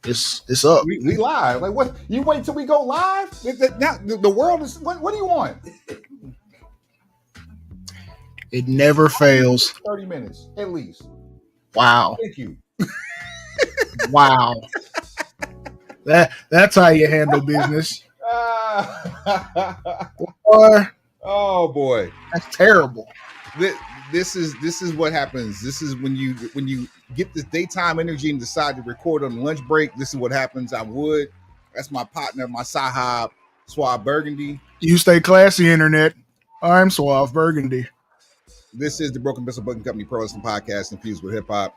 It's up. We live. Like what? You wait till we go live? Now the world is. What do you want? It never fails. 30 minutes at least. Wow. Thank you. Wow. That's how you handle business. Boy, Oh boy. that's terrible. This is what happens. This is when you get this daytime energy and decide to record on lunch break. This is what happens. I would. That's my partner, my sahab, Suave Burgundy. You stay classy, internet. I'm Suave Burgundy. This is the Broken Pistol Button Company Pro Wrestling Podcast infused with hip hop.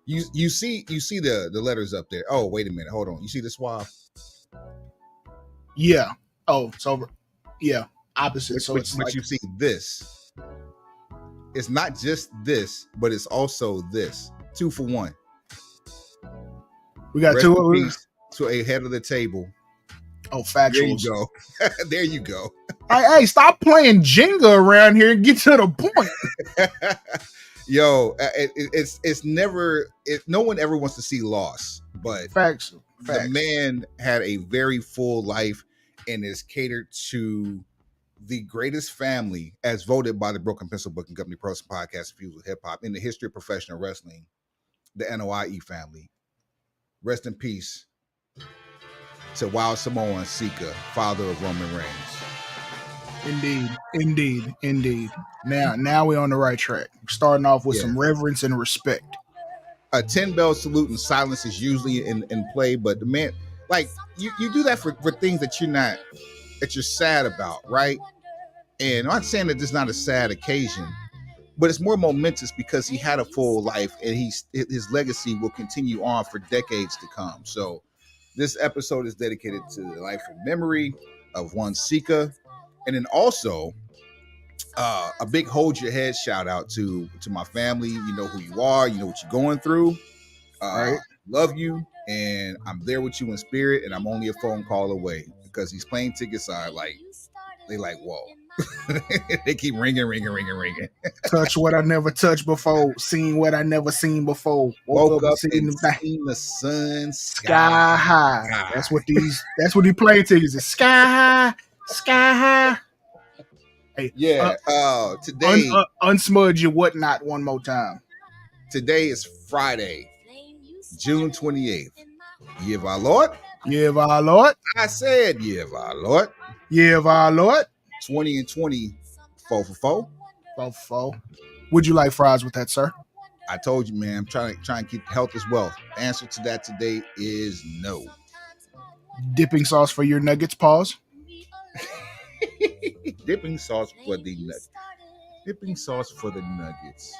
You see the letters up there. Oh, wait a minute. Hold on. You see the Suave? Yeah. Oh, it's over. Yeah. Opposite. So but like, you see this. It's not just this, but it's also this. 2 for 1. We got Rest two in of peace to a head of the table. Oh, factuals. There you go. There you go. Hey, stop playing Jenga around here and get to the point. Yo, it's never. No one ever wants to see loss, but Facts. the man had a very full life and is catered to the greatest family, as voted by the Broken Pencil Booking Company Pro Wrestling Podcast Infused with Hip Hop in the history of professional wrestling, the NOIE family. Rest in peace to Wild Samoan Sika, father of Roman Reigns. Indeed. Now we're on the right track. Starting off with some reverence and respect. A 10-bell salute and silence is usually in play, but the man, like you do that for things that you're sad about, right? And I'm not saying that this is not a sad occasion, but it's more momentous because he had a full life and his legacy will continue on for decades to come. So this episode is dedicated to the life and memory of one Sika, and then also a big hold your head shout out to my family. You know who you are, you know what you're going through. Right. Love you, and I'm there with you in spirit, and I'm only a phone call away because these plane tickets are like, they like, whoa. They keep ringing. Touch what I never touched before, seen what I never seen before. Woke up and seen the sun sky high. That's what these plane tickets is. Sky high. Hey, yeah. Today, unsmudge your whatnot one more time. Today is Friday, June 28th. Year of our Lord. Year of our Lord. I said year of our Lord. Year of our Lord. 20 and 20, 4 for 4. 4 for 4. Would you like fries with that, sir? I told you, man. I'm trying to keep health as wealth. The answer to that today is no. Dipping sauce for your nuggets. Pause. Dipping sauce for the nuggets. Dipping sauce for the nuggets.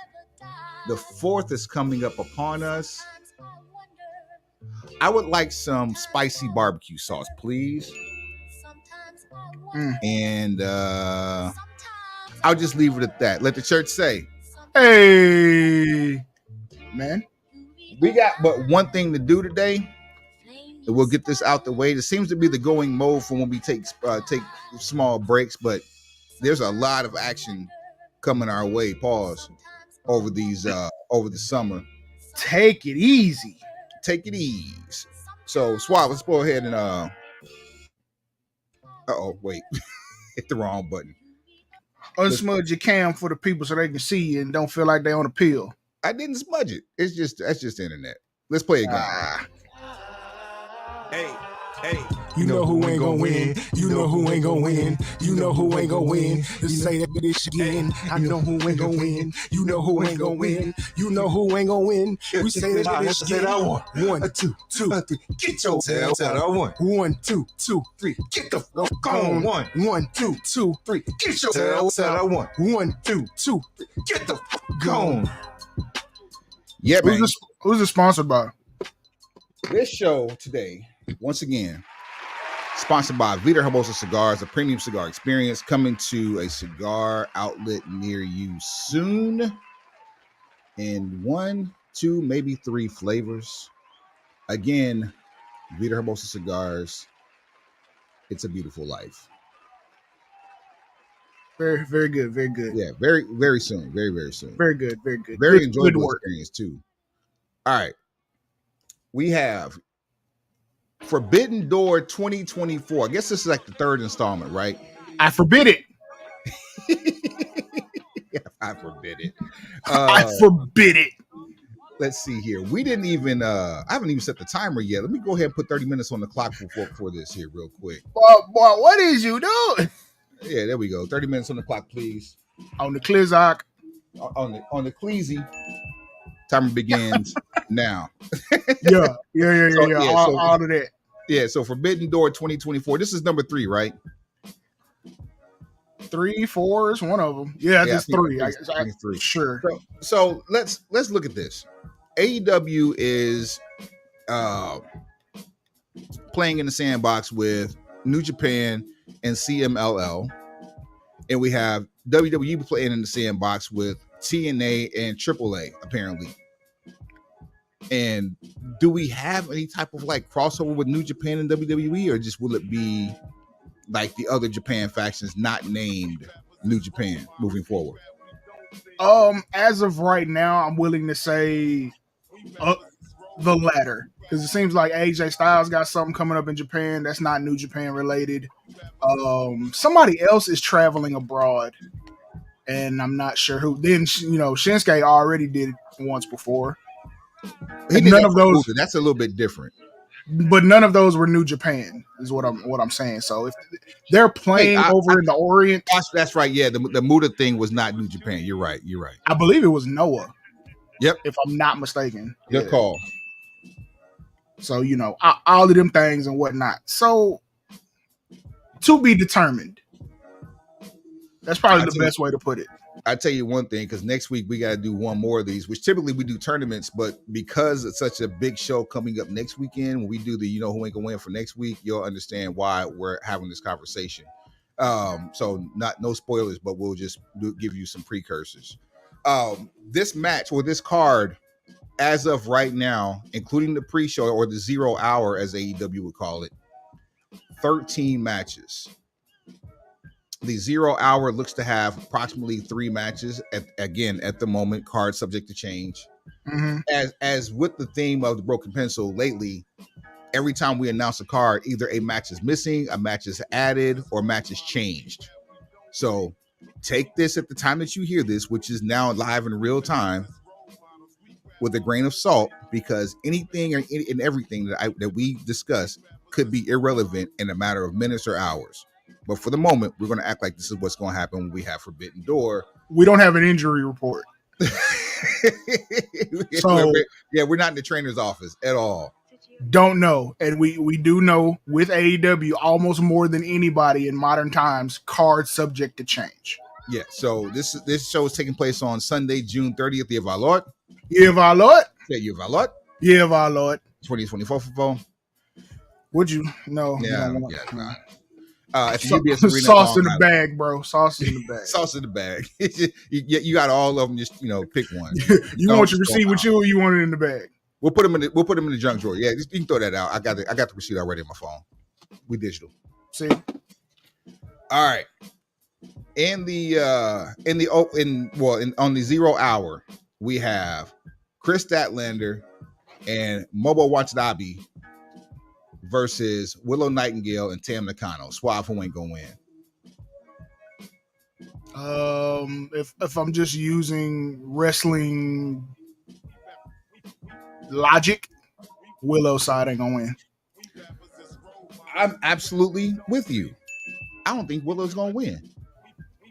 The 4th is coming up upon us. I would like some spicy barbecue sauce, please. And I'll just leave it at that. Let the church say, hey, man. We got but one thing to do today. And we'll get this out the way. It seems to be the going mode for when we take small breaks, but there's a lot of action coming our way. Pause over the summer. Take it easy. Take it easy. So Swab, let's go ahead and wait. Hit the wrong button. Unsmudge your cam for the people so they can see you and don't feel like they're on a pill. I didn't smudge it. That's just the internet. Let's play again. Hey, you know who ain't gonna win. You know who ain't gonna win. You know who ain't gonna win. You say that bitch again. I know who ain't gonna win. You know who ain't gonna win. You know who ain't gonna win. We say that bitch again. I want 1, 2, 2, 3. Get your tail. I want 1, 2, 2, 3. Get the fuck on. 1, 2, 2, 3. Get your tail. I want 1, 2, 2, 3. Get the fuck on. Yeah, man. Who's it sponsored by? This show today, once again, sponsored by Vita Herbosa Cigars, a premium cigar experience, coming to a cigar outlet near you soon in 1, 2, maybe 3 flavors. Again, Vita Herbosa Cigars. It's a beautiful life. Very, very good. Very good. Yeah, very, very soon. Very, very soon. Very good. Very good. Very good, enjoyable good experience too. All right. We have Forbidden Door 2024. I guess this is like the third installment, right? I forbid it. I forbid it. I forbid it. Let's see here. We didn't even I haven't even set the timer yet. Let me go ahead and put 30 minutes on the clock for this here real quick. Boy, what is you doing? Yeah, there we go. 30 minutes on the clock, please. On the Clizock. On the Cleasy. Timer begins now. Yeah. So, all of that. Yeah, so Forbidden Door 2024. This is number 3, right? 3, 4 is one of them. Yeah, it's 3. I 3. Sure. So let's look at this. AEW is playing in the sandbox with New Japan and CMLL, and we have WWE playing in the sandbox with TNA and AAA apparently. And do we have any type of like crossover with New Japan and WWE, or just will it be like the other Japan factions not named New Japan moving forward? As of right now, I'm willing to say the latter, because it seems like AJ Styles got something coming up in Japan that's not New Japan related. Somebody else is traveling abroad, and I'm not sure who. Then Shinsuke already did it once before. None of those. That's a little bit different. But none of those were New Japan, is what I'm saying. So if they're playing over in the Orient, that's right. Yeah, the Muda thing was not New Japan. You're right. I believe it was Noah. Yep, if I'm not mistaken. Good call. So all of them things and whatnot. So to be determined. That's probably the best way to put it. I tell you one thing, because next week we got to do one more of these, which typically we do tournaments, but because it's such a big show coming up next weekend, when we do the who ain't gonna win for next week, you'll understand why we're having this conversation. So no spoilers, but we'll just give you some precursors. This match or this card, as of right now, including the pre-show or the 0 hour, as AEW would call it, 13 matches. The 0 hour looks to have approximately 3 matches at the moment, card subject to change. Mm-hmm. As with the theme of the Broken Pencil lately, every time we announce a card, either a match is missing, a match is added, or a match is changed. So take this at the time that you hear this, which is now live in real time, with a grain of salt, because anything and everything that we discuss could be irrelevant in a matter of minutes or hours. But for the moment, we're going to act like this is what's going to happen when we have Forbidden Door. We don't have an injury report. So we're not in the trainer's office at all. Don't know. And we do know with AEW, almost more than anybody in modern times, cards subject to change. Yeah, so this show is taking place on Sunday, June 30th. Year of our Lord. Year of our Lord. Yeah, Year of our Lord. Year of our Lord. 2024 football. Would you? No. Yeah. At the UBS Arena, sauce in the bag, bro. Sauce in the bag. Sauce in the bag. you got all of them. Just pick one. You want your receipt with you, or you want it in the bag? We'll put them in the junk drawer. Yeah, you can throw that out. I got the receipt already on my phone. We digital. See. All right. On the 0 hour, we have Chris Statlander and Mobo Watanabe versus Willow Nightingale and Tam Nakano. Suave, who ain't gonna win? If I'm just using wrestling logic, Willow side ain't gonna win. I'm absolutely with you. I don't think Willow's gonna win.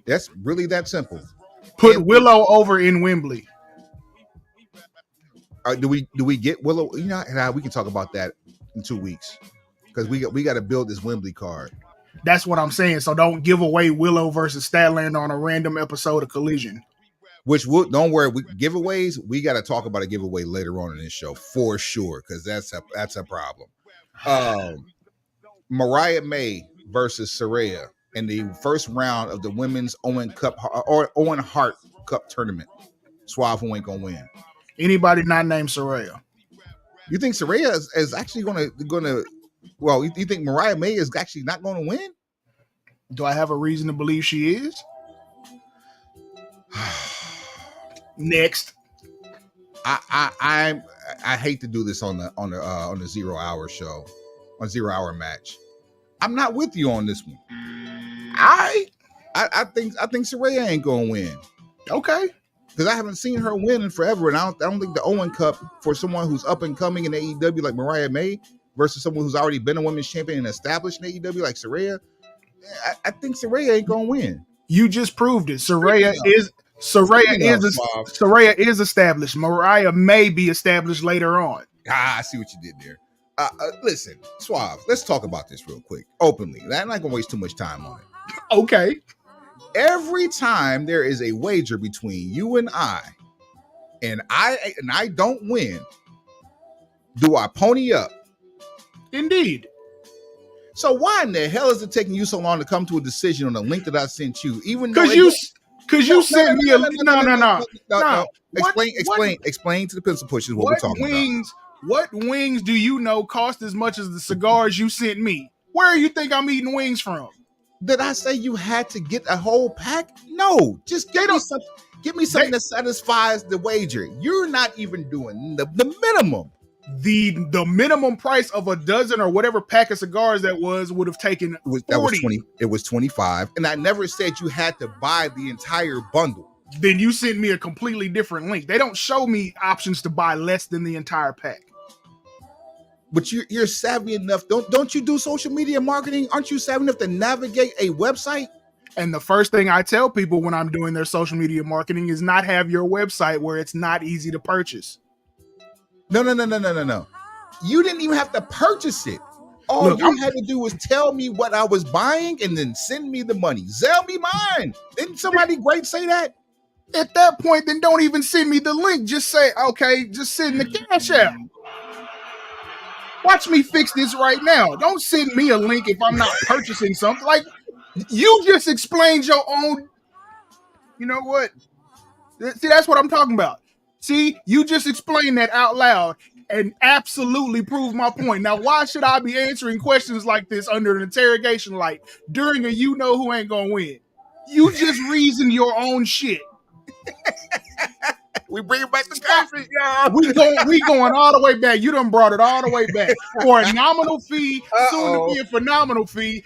That's really that simple. Put Willow over in Wembley. Do we get Willow? We can talk about that in 2 weeks, because we got to build this Wembley card. That's what I'm saying. So don't give away Willow versus Statlander on a random episode of Collision. Don't worry, giveaways. We got to talk about a giveaway later on in this show for sure, because that's a problem. Mariah May versus Saraya in the first round of the women's Owen Hart Cup tournament. Suave, who ain't gonna win? Anybody not named Saraya. You think Saraya is actually gonna? Well, you think Mariah May is actually not going to win? Do I have a reason to believe she is? Next. I hate to do this on the 0 hour show, on 0 hour match. I'm not with you on this one. I think Saraya ain't gonna win. Okay. Because I haven't seen her win in forever, and I don't think the Owen Cup for someone who's up and coming in AEW like Mariah May versus someone who's already been a women's champion and established in AEW like Saraya. I think Saraya ain't gonna win. You just proved it. Saraya is established. Mariah may be established later on. I see what you did there. Listen, Suave, let's talk about this real quick, openly. I'm not gonna waste too much time on it. Okay. Every time there is a wager between you and I don't win, do I pony up? Indeed. So why in the hell is it taking you so long to come to a decision on the link that I sent you? Even because you sent me a no. Explain to the pencil pushers what we're talking about. What wings do you know cost as much as the cigars you sent me? Where do you think I'm eating wings from? Did I say you had to get a whole pack? No, just give me something that satisfies the wager. You're not even doing the minimum. The minimum price of a dozen or whatever pack of cigars that would have taken 40. That was 20. It was 25, and I never said you had to buy the entire bundle. Then you sent me a completely different link. They don't show me options to buy less than the entire pack. But you're savvy enough. Don't you do social media marketing? Aren't you savvy enough to navigate a website? And the first thing I tell people when I'm doing their social media marketing is not have your website where it's not easy to purchase. No. You didn't even have to purchase it. All you had to do was tell me what I was buying and then send me the money. Sell me mine. Didn't somebody great say that? At that point, then don't even send me the link. Just say, okay, just send the cash out. Watch me fix this right now. Don't send me a link if I'm not purchasing something. Like, you just explained your own. You know what? See, that's what I'm talking about. See, you just explained that out loud and absolutely proved my point. Now, why should I be answering questions like this under an interrogation light during a you know who ain't gonna win? You just reasoned your own shit. We bring it back to country, y'all. We going all the way back. You done brought it all the way back for a nominal fee, soon to be a phenomenal fee.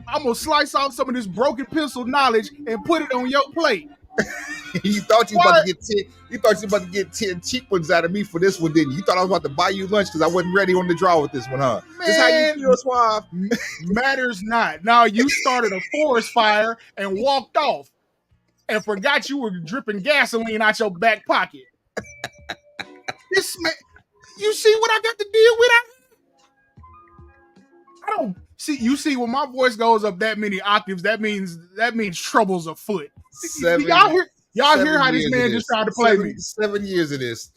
I'm gonna slice off some of this broken pencil knowledge and put it on your plate. You thought you about to get 10. You thought you about to get 10 cheap ones out of me for this one, didn't you? You thought I was about to buy you lunch because I wasn't ready on the draw with this one, huh? Man, this how you feel, Suave? Matters not. Now you started a forest fire and walked off. And forgot you were dripping gasoline out your back pocket. This man, you see what I got to deal with? I don't see. You see, when my voice goes up that many octaves, that means trouble's afoot. Y'all hear how this man just tried to play me? 7 years of this.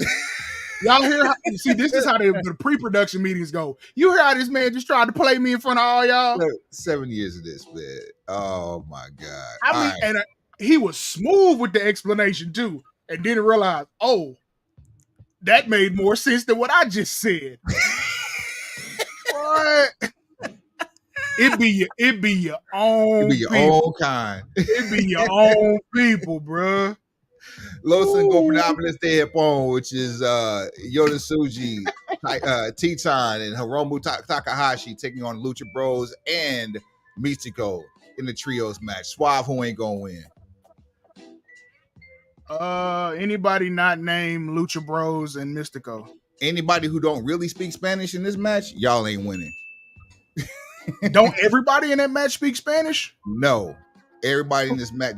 Y'all hear? See, this is how the pre-production meetings go. You hear how this man just tried to play me in front of all y'all? 7 years of this, man. Oh my god! I mean, and he was smooth with the explanation too, and didn't realize, oh, that made more sense than what I just said. What? It be your own kind. It be your own people, bruh. Los Ingobernables de Japón, which is Yoda Tsuji, Titan, and Hiromu Takahashi taking on Lucha Bros and Místico in the trios match. Suave, who ain't gonna win? Anybody not named Lucha Bros and Místico. Anybody who don't really speak Spanish in this match, y'all ain't winning. Don't everybody in that match speak Spanish? No. Everybody in this match,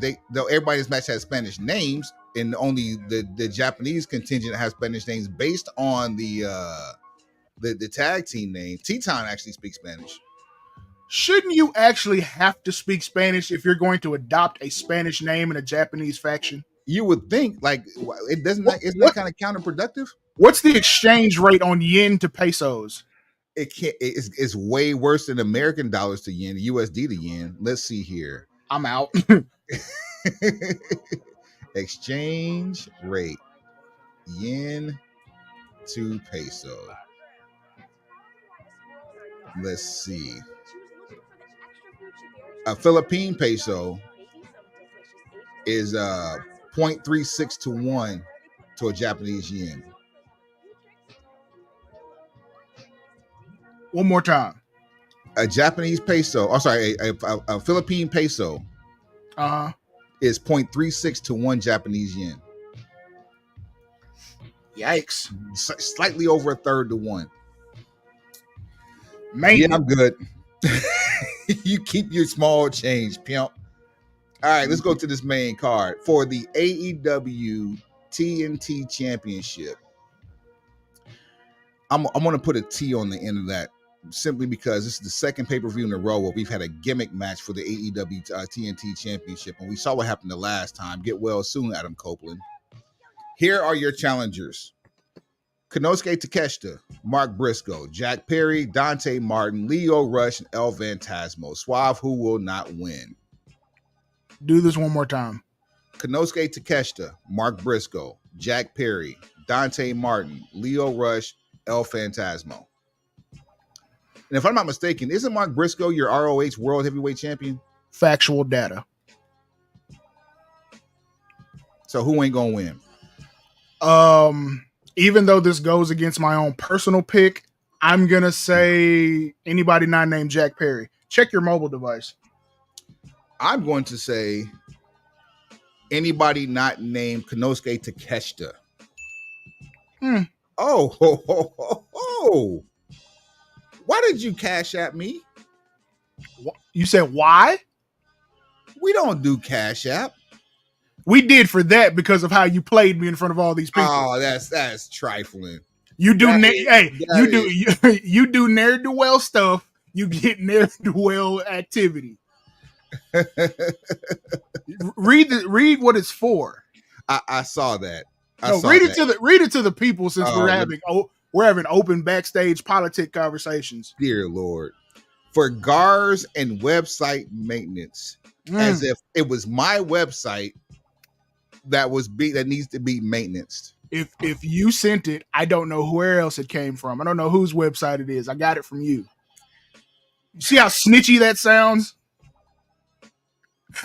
everybody in this match has Spanish names, and only the Japanese contingent has Spanish names based on the tag team name. Titan actually speaks Spanish. Shouldn't you actually have to speak Spanish if you're going to adopt a Spanish name in a Japanese faction? You would think, like, it doesn't. Isn't that kind of counterproductive? What's the exchange rate on yen to pesos? It can't. It's way worse than American dollars to yen, USD to yen. Let's see here. I'm out. Exchange rate yen to peso. Let's see. A Philippine peso is 0.36 to 1 to a Japanese yen. One more time. A Japanese peso, a Philippine peso is 0.36 to 1 Japanese yen. Yikes. Slightly over a third to 1. Maintenance. Yeah, I'm good. You keep your small change, pimp. All right, let's go to this main card for the AEW TNT Championship. I'm going to put a T on the end of that simply because this is the second pay-per-view in a row where we've had a gimmick match for the AEW TNT Championship, and we saw what happened the last time. Get well soon, Adam Copeland. Here are your challengers. Konosuke Takeshita, Mark Briscoe, Jack Perry, Dante Martin, Leo Rush, and El Phantasmo. Suave, who will not win. Do this one more time. Konosuke Takeshita, Mark Briscoe, Jack Perry, Dante Martin, Leo Rush, El Phantasmo. And if I'm not mistaken, isn't Mark Briscoe your ROH World Heavyweight Champion? Factual data. So who ain't gonna win? Even though this goes against my own personal pick, I'm gonna say anybody not named Jack Perry. Check your mobile device. I'm going to say anybody not named Konosuke Takeshita. Oh. Why did you cash at me? You said why? We don't do cash app. We did for that because of how you played me in front of all these people. Oh, that's trifling. You do you do ne'er-do-well stuff. You get ne'er-do-well activity. read what it's for. I saw that. Read it to the people since we're having open backstage politic conversations. Dear Lord. For GARs and website maintenance, as if it was my website that needs to be maintenance. If you sent it, I don't know where else it came from. I don't know whose website it is. I got it from you. See how snitchy that sounds?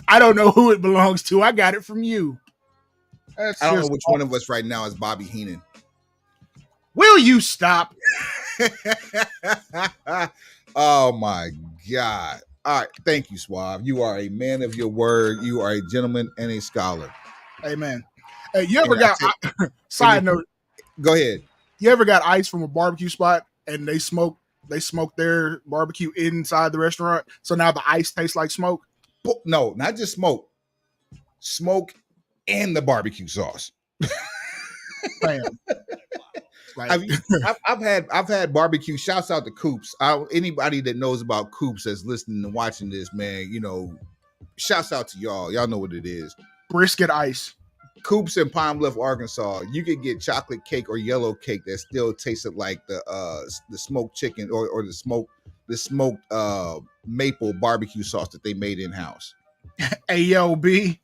I don't know who it belongs to. I got it from you. I don't know which one of us right now is Bobby Heenan. Will you stop? Oh my God. All right. Thank you, Suave. You are a man of your word. You are a gentleman and a scholar. Amen. Hey, you ever got side note? Go ahead. You ever got ice from a barbecue spot and they smoke their barbecue inside the restaurant, so now the ice tastes like smoke? No, not just smoke. Smoke and the barbecue sauce. Bam. I've had barbecue. Shouts out to Coops. Anybody that knows about Coops that's listening and watching this, man, shouts out to y'all. Y'all know what it is. Brisket ice. Coops in Pine Bluff, Arkansas. You could get chocolate cake or yellow cake that still tasted like the smoked chicken or the smoked maple barbecue sauce that they made in house. AOB.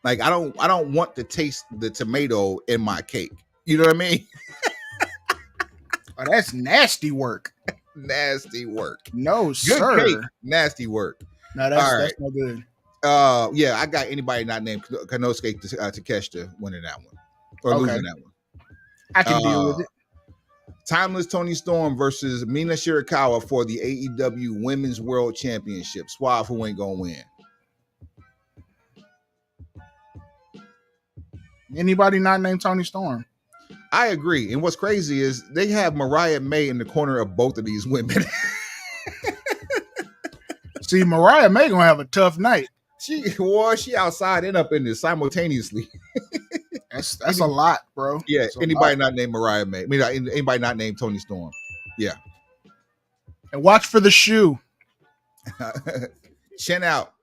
Like I don't want to taste the tomato in my cake. You know what I mean? Oh, that's nasty work. Nasty work. No, good sir. Cake, nasty work. No, that's no good. Yeah, I got anybody not named Konosuke Takeshita winning that one or losing that one. I can deal with it. Timeless Tony Storm versus Mina Shirakawa for the AEW Women's World Championship. Suave, who ain't gonna win? Anybody not named Tony Storm. I agree. And what's crazy is they have Mariah May in the corner of both of these women. See, Mariah May gonna have a tough night. She outside and up in this simultaneously. That's a lot, bro. Yeah, anybody not named Mariah May. I mean, anybody not named Tony Storm. Yeah. And watch for the shoe. Chin out.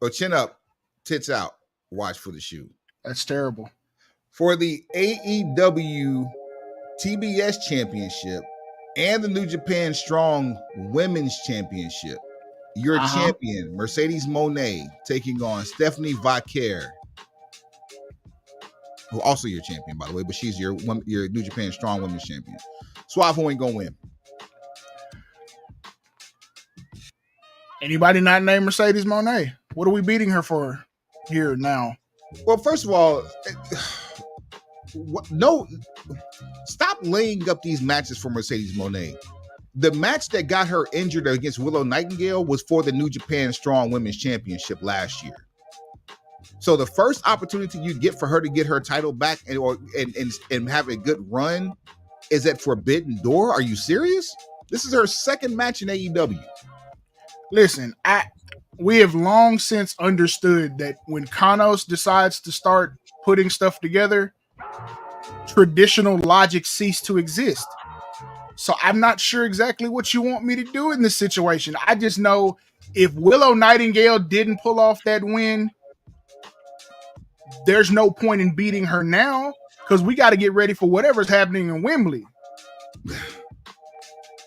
Or chin up, tits out. Watch for the shoe. That's terrible. For the AEW TBS Championship and the New Japan Strong Women's Championship, your champion, Mercedes Moné, taking on Stephanie Vaquer, who also your champion, by the way, but she's your New Japan Strong Women's Champion. Suave, who ain't gonna win? Anybody not named Mercedes Moné? What are we beating her for here now? Well, first of all, no, stop laying up these matches for Mercedes Moné. The match that got her injured against Willow Nightingale was for the New Japan Strong Women's Championship last year. So the first opportunity you get for her to get her title back and have a good run is at Forbidden Door. Are you serious? This is her second match in AEW. Listen, we have long since understood that when Kanos decides to start putting stuff together, traditional logic ceased to exist. So I'm not sure exactly what you want me to do in this situation. I just know if Willow Nightingale didn't pull off that win, there's no point in beating her now because we got to get ready for whatever's happening in Wembley.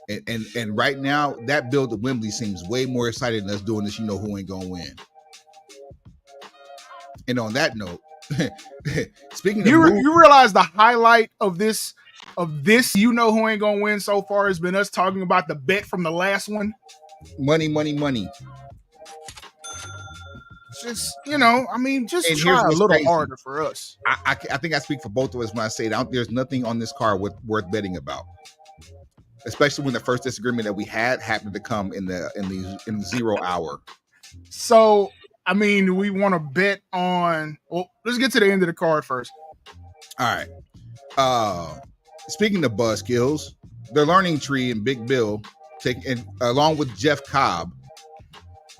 And right now, that build at Wembley seems way more exciting than us doing this. You know who ain't gonna win. And on that note, speaking of you realize the highlight of this you know who ain't gonna win so far has been us talking about the bet from the last one. Money. Just, I mean, just and try a little crazy. harder for us. I think I speak for both of us when I say that there's nothing on this card worth betting about. Especially when the first disagreement that we had happened to come in the 0 hour. So, I mean, we want to bet on. Well, let's get to the end of the card first. All right. Speaking of buzzkills, the Learning Tree and Big Bill along with Jeff Cobb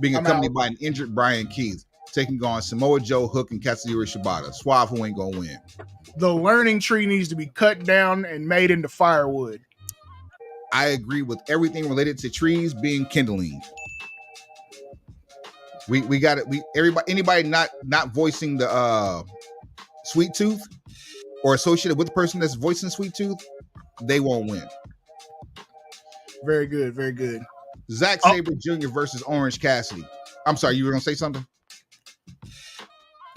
being accompanied by an injured Brian Keith, taking on Samoa Joe, Hook, and Katsuyori Shibata. Suave, who ain't gonna win. The Learning Tree needs to be cut down and made into firewood. I agree with everything related to trees being kindling. We got it. Anybody not voicing the Sweet Tooth or associated with the person that's voicing Sweet Tooth, they won't win. Very good, very good. Zack Sabre Jr. versus Orange Cassidy. I'm sorry, you were gonna say something?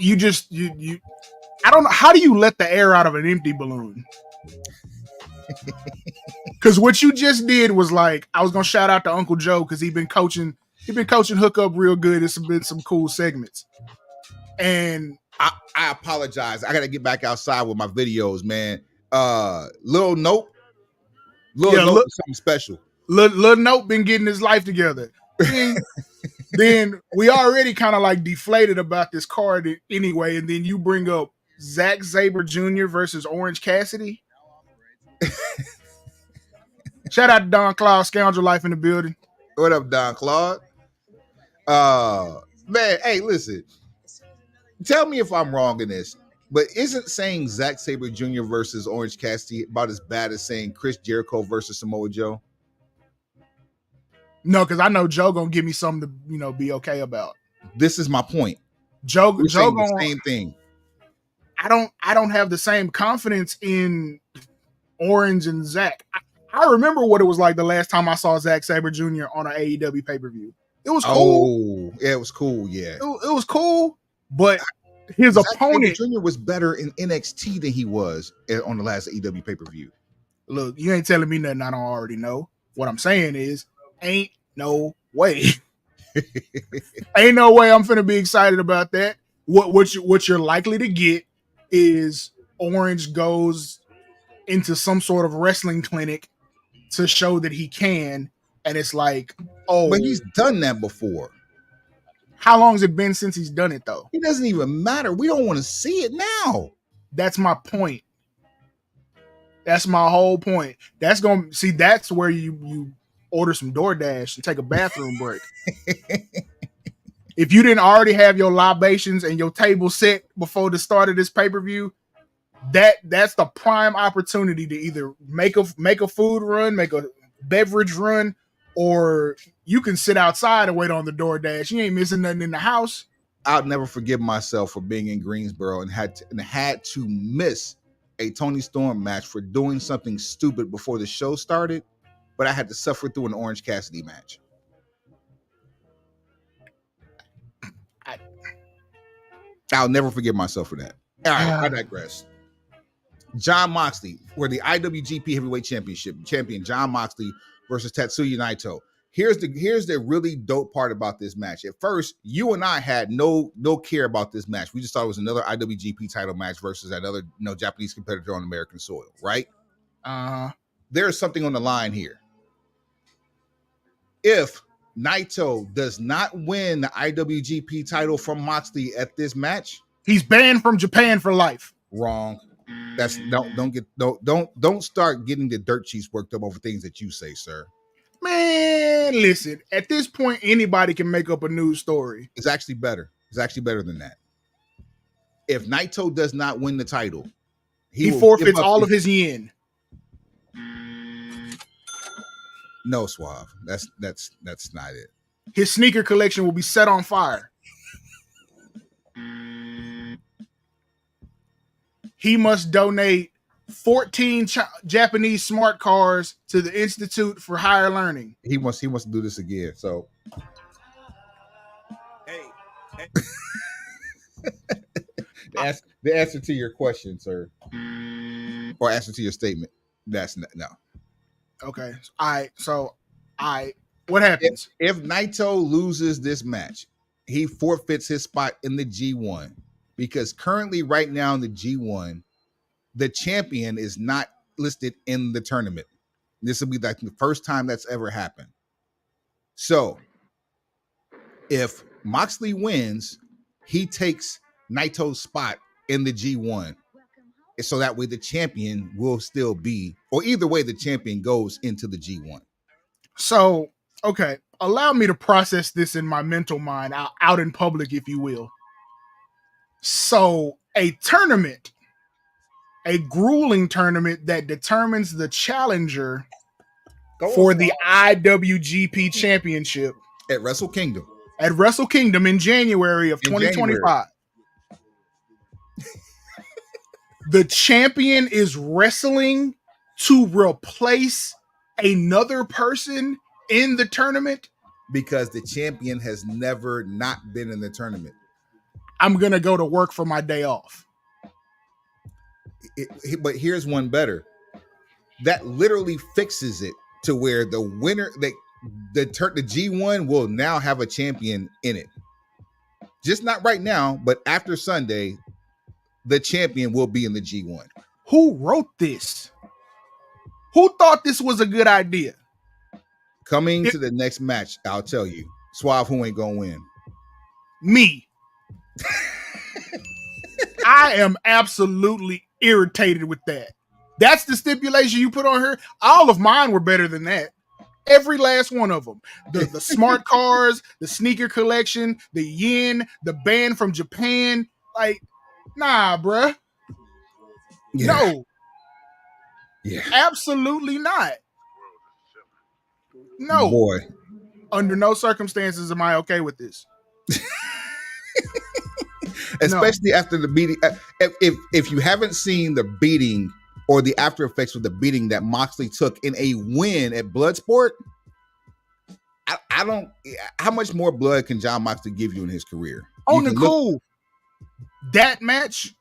You I don't know. How do you let the air out of an empty balloon? Because what you just did was like, I was gonna shout out to Uncle Joe because he's been coaching Hook up real good. It's been some cool segments. And I apologize. I gotta get back outside with my videos, man. Lil Nope is something special. Lil Nope been getting his life together. Then we already kind of like deflated about this card anyway, and then you bring up Zack Sabre Jr. versus Orange Cassidy. Shout out to Don Claude, Scoundrel Life in the building. What up, Don Claude? Man, hey, listen. Tell me if I'm wrong in this, but isn't saying Zack Sabre Jr. versus Orange Cassidy about as bad as saying Chris Jericho versus Samoa Joe? No, because I know Joe gonna give me something to be okay about. This is my point. Joe gonna the same thing. I don't have the same confidence in Orange and Zack. I remember what it was like the last time I saw Zack Sabre Jr. on an AEW pay-per-view. It was cool. Oh, yeah, it was cool. Yeah, it was cool. But his opponent Sabre Jr. was better in NXT than he was on the last AEW pay-per-view. Look, you ain't telling me nothing I don't already know. What I'm saying is, ain't no way. Ain't no way I'm finna be excited about that. What you're likely to get is Orange goes into some sort of wrestling clinic to show that he can, and it's like, oh, but he's done that before. How long has it been since he's done it though? It doesn't even matter. We don't want to see it now. That's my point. That's my whole point. That's where you order some DoorDash and take a bathroom break. If you didn't already have your libations and your table set before the start of this pay-per-view, that's the prime opportunity to either make a food run, make a beverage run, or you can sit outside and wait on the DoorDash. You ain't missing nothing in the house. I'll never forgive myself for being in Greensboro and had to miss a Tony Storm match for doing something stupid before the show started, but I had to suffer through an Orange Cassidy match. I'll never forgive myself for that. All right, I digress. Jon Moxley for the IWGP Heavyweight Championship champion Jon Moxley versus Tetsuya Naito. Here's the really dope part about this match. At first, you and I had no care about this match. We just thought it was another IWGP title match versus another Japanese competitor on American soil, right? There's something on the line here. If Naito does not win the IWGP title from Moxley at this match, he's banned from Japan for life. Wrong. That's don't start getting the dirt sheets worked up over things that you say, sir. Man, listen, at this point, anybody can make up a news story. It's actually better. It's actually better than that. If Naito does not win the title, he forfeits all of his yen. No, Suave. That's not it. His sneaker collection will be set on fire. He must donate 14 Japanese smart cars to the Institute for Higher Learning. He wants to do this again. So, the answer to your question, sir, or answer to your statement, that's no. Okay. What happens if Naito loses this match? He forfeits his spot in the G1 because currently, right now in the G1. The champion is not listed in the tournament. This will be like the first time that's ever happened. So, if Moxley wins, he takes Naito's spot in the G1. So that way the champion will still be, or either way the champion goes into the G1. So, okay, allow me to process this in my mental mind out in public, if you will. So, a tournament, a grueling tournament that determines the challenger for the IWGP Championship at Wrestle Kingdom. At Wrestle Kingdom in January of 2025. The champion is wrestling to replace another person in the tournament because the champion has never not been in the tournament. I'm going to go to work for my day off. But here's one better. That literally fixes it to where the winner, the G1 will now have a champion in it. Just not right now, but after Sunday, the champion will be in the G1. Who wrote this? Who thought this was a good idea? Coming to the next match, I'll tell you. Suave, who ain't gonna win? Me. I am absolutely irritated with that. That's the stipulation you put on her. All of mine were better than that. Every last one of them. The smart cars, the sneaker collection, the yen, the band from Japan. Like, nah, bruh. Yeah. No. Yeah. Absolutely not. No. Boy. Under no circumstances am I okay with this. Especially after the beating. If you haven't seen the beating or the after effects of the beating that Moxley took in a win at Bloodsport, I don't. How much more blood can John Moxley give you in his career? On the cool, that match,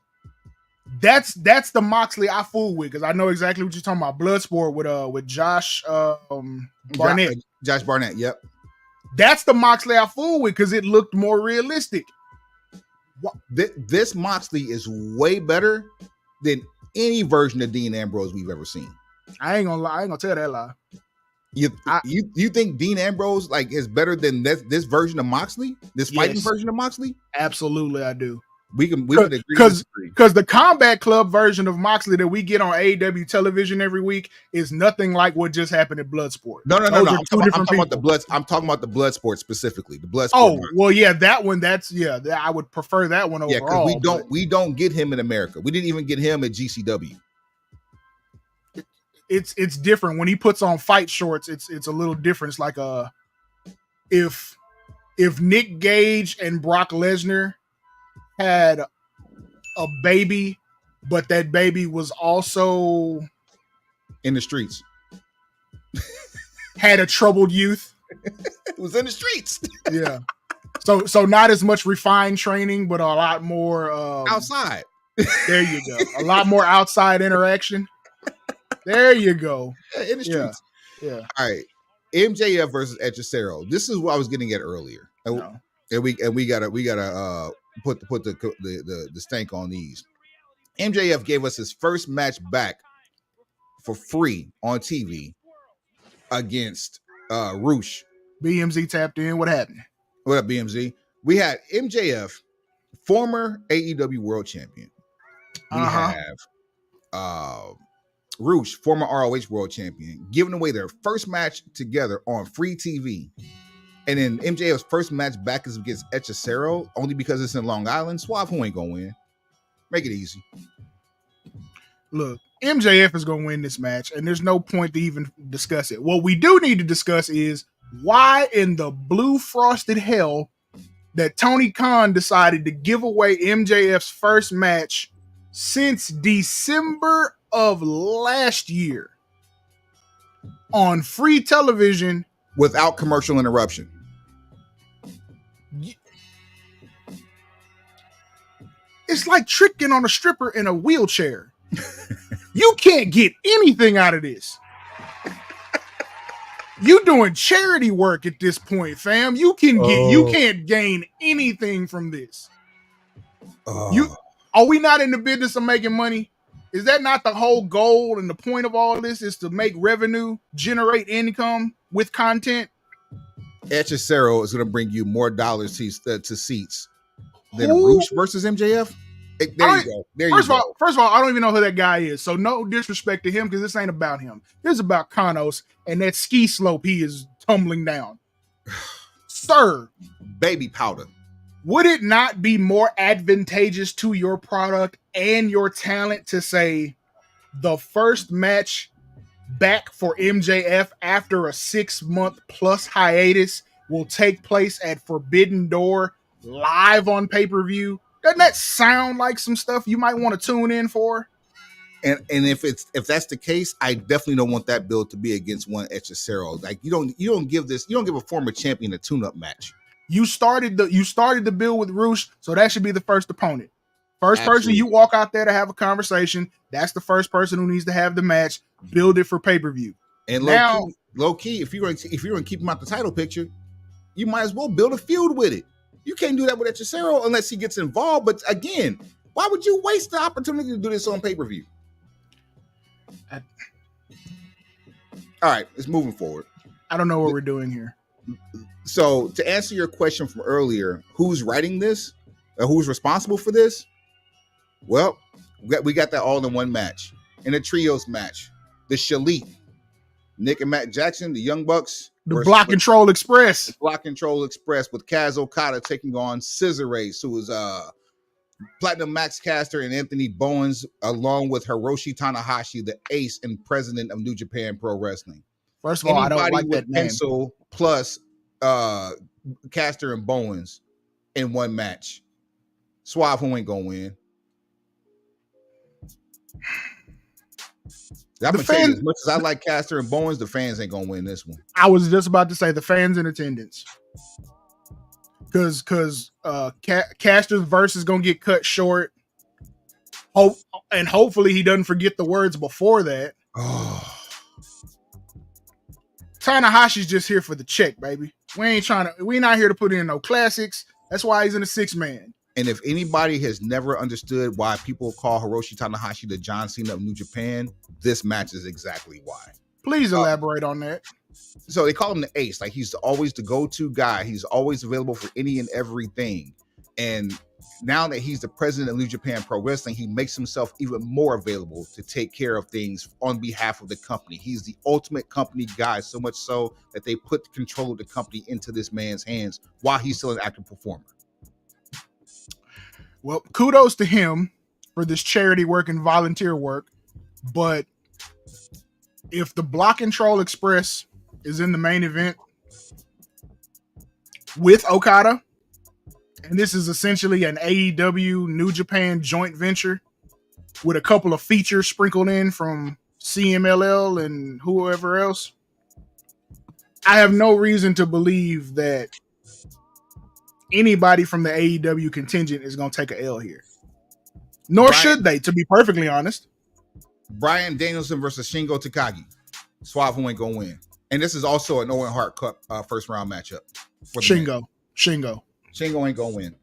that's the Moxley I fool with because I know exactly what you're talking about. Bloodsport with Josh Barnett. Josh Barnett. Yep. That's the Moxley I fool with because it looked more realistic. This Moxley is way better than any version of Dean Ambrose we've ever seen. I ain't gonna lie. I ain't gonna tell that lie. You think Dean Ambrose like is better than this version of Moxley? This fighting version of Moxley? Absolutely, I do. We can agree because the Combat Club version of Moxley that we get on AEW television every week is nothing like what just happened at Bloodsport. No. I'm talking about the blood. I'm talking about the Bloodsport specifically. The Bloodsport. Oh, well, yeah, that one. I would prefer that one overall. Yeah, we don't get him in America. We didn't even get him at GCW. It's different when he puts on fight shorts. It's a little different. It's like if Nick Gage and Brock Lesnar had a baby, but that baby was also in the streets, had a troubled youth. It was in the streets. Yeah. So not as much refined training, but a lot more outside. There you go. A lot more outside interaction. There you go. In the streets. Yeah. All right. MJF versus Hechicero. This is what I was getting at earlier. No. And we gotta put the stank on these. MJF gave us his first match back for free on TV against Roosh. BMZ tapped in. What happened? What up, BMZ? We had MJF, former AEW World Champion. We have Roosh, former ROH World Champion, giving away their first match together on free TV. And then MJF's first match back is against Hechicero, only because it's in Long Island. Suave, who ain't gonna win? Make it easy. Look, MJF is going to win this match, and there's no point to even discuss it. What we do need to discuss is why in the blue frosted hell that Tony Khan decided to give away MJF's first match since December of last year on free television without commercial interruption. It's like tricking on a stripper in a wheelchair. You can't get anything out of this. You doing charity work at this point, fam. You can't gain anything from this. Are we not in the business of making money? Is that not the whole goal and the point of all this is to make revenue, generate income with content? Hechicero is going to bring you more dollars to seats than Roosh versus MJF. There you go. First of all, I don't even know who that guy is. So no disrespect to him because this ain't about him. This is about Kanos and that ski slope he is tumbling down. Sir. Baby powder. Would it not be more advantageous to your product and your talent to say the first match back for MJF after a 6-month plus hiatus will take place at Forbidden Door live on pay-per-view? Doesn't that sound like some stuff you might want to tune in for? And if that's the case, I definitely don't want that build to be against one Hechicero. Like you don't give a former champion a tune-up match. You started the build with Roosh, so that should be the first opponent. First person you walk out there to have a conversation, that's the first person who needs to have the match. Build it for pay-per-view. And low key, if you're going to keep him out the title picture, you might as well build a feud with it. You can't do that with Hechicero unless he gets involved. But again, why would you waste the opportunity to do this on pay-per-view? All right, it's moving forward. I don't know what we're doing here. So to answer your question from earlier, who's writing this? Who's responsible for this? Well, we got that all in one match. In a trios match, the Shalit, Nick and Matt Jackson, the Young Bucks. The Block Control Express. Block Control Express with Kaz Okada taking on Scissor Race, who is Platinum Max Caster and Anthony Bowens, along with Hiroshi Tanahashi, the ace and president of New Japan Pro Wrestling. First of all, I don't like that name. Pencil plus Caster and Bowens in one match. Suave, who ain't gonna win? I'm gonna tell you, as much as I like Caster and Bowens, the fans ain't gonna win this one. I was just about to say the fans in attendance, because Caster's verse is gonna get cut short. And hopefully he doesn't forget the words before that. Oh. Tanahashi's just here for the check, baby. We not here to put in no classics. That's why he's in a 6-man. And if anybody has never understood why people call Hiroshi Tanahashi the John Cena of New Japan, this match is exactly why. Please elaborate on that. So they call him the ace. Like he's always the go-to guy. He's always available for any and everything. And now that he's the president of New Japan Pro Wrestling, he makes himself even more available to take care of things on behalf of the company. He's the ultimate company guy, so much so that they put control of the company into this man's hands while he's still an active performer. Well, kudos to him for this charity work and volunteer work. But if the Block Control Express is in the main event with Okada, and this is essentially an AEW New Japan joint venture with a couple of features sprinkled in from CMLL and whoever else, I have no reason to believe that anybody from the AEW contingent is going to take an L here. Nor should they, to be perfectly honest. Bryan Danielson versus Shingo Takagi. Suave, who ain't going to win? And this is also an Owen Hart Cup first round matchup. For the Shingo. Shingo ain't gonna win.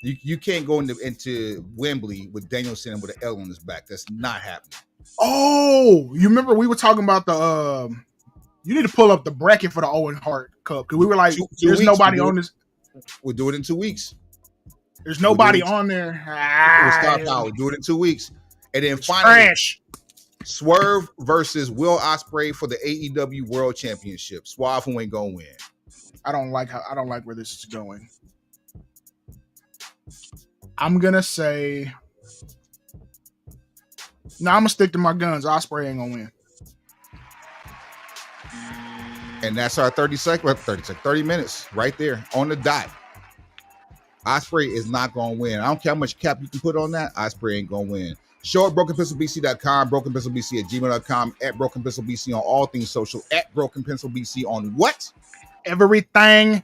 You can't go into Wembley with Danielson with an L on his back. That's not happening. Oh, you remember we were talking about the you need to pull up the bracket for the Owen Hart Cup because we were like, there's nobody on this. We'll do it in 2 weeks. There's nobody on there. We'll do it in 2 weeks. And then finally, Swerve versus Will Ospreay for the AEW World Championship. Suave, who ain't gonna win? I don't like where this is going. I'm gonna say no. I'm gonna stick to my guns. Ospreay ain't gonna win. And that's our 30 minutes right there on the dot. Ospreay is not gonna win. I don't care how much cap you can put on that. Ospreay ain't gonna win. Show at BrokenPencilBC.com, BrokenPencilBC@gmail.com, at BrokenPencilBC on all things social, at BrokenPencilBC on what? Everything.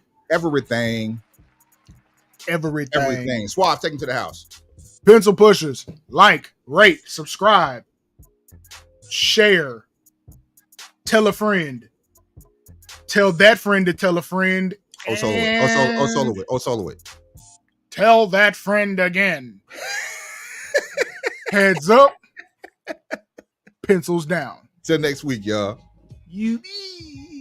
Suave, take him to the house. Pencil pushers. Like, rate, subscribe, share, tell a friend, tell that friend to tell a friend. Solo it. Tell that friend again. Heads up, pencils down. Till next week, y'all. You be.